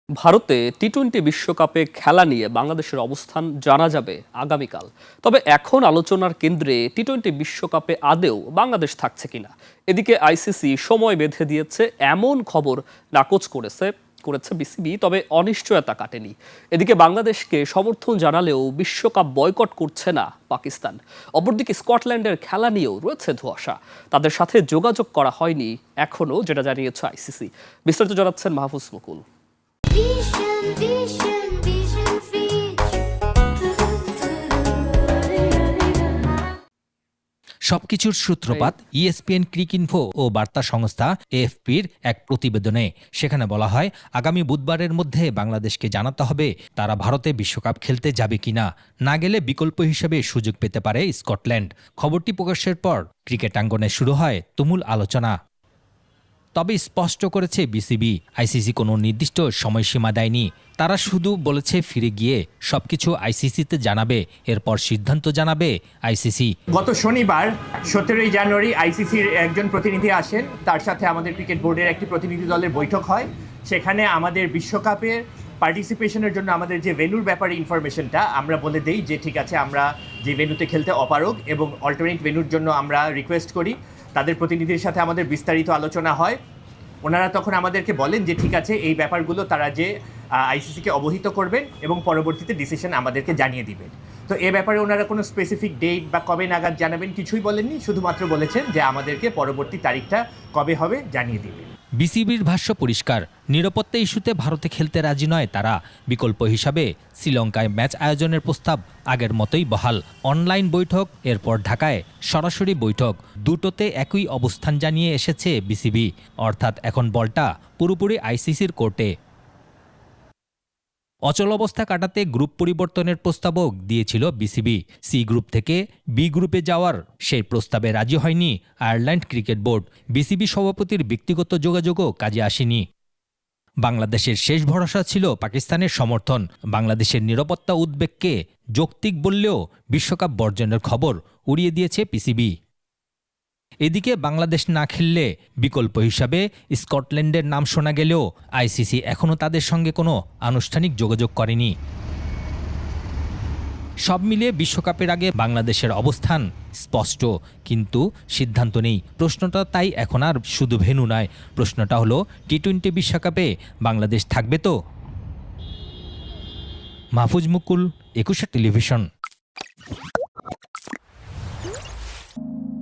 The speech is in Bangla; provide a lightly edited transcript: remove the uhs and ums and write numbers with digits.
ভারতে টি-টোয়েন্টি বিশ্বকাপে খেলা নিয়ে বাংলাদেশের অবস্থান জানা যাবে আগামীকাল। তবে এখন আলোচনার কেন্দ্রে টি-টোয়েন্টি বিশ্বকাপে আদৌ বাংলাদেশ থাকছে কিনা। এদিকে আইসিসি সময় বেঁধে দিয়েছে এমন খবর নাকচ করেছে বিসিবি, তবে অনিশ্চয়তা কাটেনি। এদিকে বাংলাদেশকে সমর্থন জানালেও বিশ্বকাপ বয়কট করছে না পাকিস্তান। অপরদিকে স্কটল্যান্ডের খেলা নিয়েও রয়েছে ধোঁয়াশা, তাদের সাথে যোগাযোগ করা হয়নি এখনও, যেটা জানিয়েছে আইসিসি। বিস্তারিত জানাচ্ছেন মাহফুজ মুকুল। সবকিছুর সূত্রপাত ইএসপিএন ক্রিকইনফো ও বার্তা সংস্থা এএফপির এক প্রতিবেদনে। সেখানে বলা হয়, আগামী বুধবারের মধ্যে বাংলাদেশকে জানাতে হবে তারা ভারতে বিশ্বকাপ খেলতে যাবে কিনা। না গেলে বিকল্প হিসেবে সুযোগ পেতে পারে স্কটল্যান্ড। খবরটি প্রকাশের পর ক্রিকেটাঙ্গনে শুরু হয় তুমুল আলোচনা। তবে স্পষ্ট করেছে বিসিবি, আইসিসি কোনো নির্দিষ্ট সময়সীমা দেয়নি। তারা শুধু বলেছে ফিরে গিয়ে সবকিছু আইসিসিতে জানাবে, এরপর সিদ্ধান্ত জানাবে আইসিসি। গত শনিবার 17 জানুয়ারি আইসিসির একজন প্রতিনিধি আসেন, তার সাথে আমাদের ক্রিকেট বোর্ডের একটি প্রতিনিধি দলের বৈঠক হয়। সেখানে আমাদের বিশ্বকাপের পার্টিসিপেশনের জন্য আমাদের যে ভেন্যুর ব্যাপারে ইনফরমেশনটা আমরা বলে দেই যে ঠিক আছে, আমরা যে ভেন্যুতে খেলতে অপারগ এবং অল্টারনেট ভেন্যুর জন্য আমরা রিকোয়েস্ট করি। তাদের প্রতিনিধির সাথে আমাদের বিস্তারিত আলোচনা হয়। ওনারা তখন আমাদেরকে বলেন যে ঠিক আছে, এই ব্যাপারগুলো তারা যে আইসিসিকে অবহিত করবেন এবং পরবর্তীতে ডিসিশন আমাদেরকে জানিয়ে দিবেন। তো এ ব্যাপারে ওনারা কোনো স্পেসিফিক ডেট বা কবে নাগাদ জানাবেন কিছুই বলেননি, শুধুমাত্র বলেছেন যে আমাদেরকে পরবর্তী তারিখটা কবে হবে জানিয়ে দিবেন। বিসিবির ভাষ্য পরিষ্কার, নিরাপত্তা ইস্যুতে ভারতে খেলতে রাজি নয় তারা। বিকল্প হিসাবে শ্রীলঙ্কায় ম্যাচ আয়োজনের প্রস্তাব আগের মতোই বহাল। অনলাইন বৈঠক, এরপর ঢাকায় সরাসরি বৈঠক, দুটোতে একই অবস্থান জানিয়ে এসেছে বিসিবি। অর্থাৎ এখন বলটা পুরোপুরি আইসিসির কোর্টে। অচল অবস্থা কাটাতে গ্রুপ পরিবর্তনের প্রস্তাবও দিয়েছিল বিসিবি। সি গ্রুপ থেকে বি গ্রুপে যাওয়ার সেই প্রস্তাবে রাজি হয়নি আয়ারল্যান্ড ক্রিকেট বোর্ড। বিসিবি সভাপতির ব্যক্তিগত যোগাযোগও কাজে আসেনি। বাংলাদেশের শেষ ভরসা ছিল পাকিস্তানের সমর্থন। বাংলাদেশের নিরাপত্তা উদ্বেগকে যৌক্তিক বললেও বিশ্বকাপ বর্জনের খবর উড়িয়ে দিয়েছে পিসিবি। এদিকে বাংলাদেশ না খেললে বিকল্প হিসাবে স্কটল্যান্ডের নাম শোনা গেলেও আইসিসি এখনও তাদের সঙ্গে কোনো আনুষ্ঠানিক যোগাযোগ করেনি। সব মিলিয়ে বিশ্বকাপের আগে বাংলাদেশের অবস্থান স্পষ্ট, কিন্তু সিদ্ধান্ত নেই। প্রশ্নটা তাই এখন আর শুধু ভেন্যু নয়, প্রশ্নটা হলো টি-20 বিশ্বকাপে বাংলাদেশ থাকবে তো? মাহফুজ মুকুল, 21 টেলিভিশন।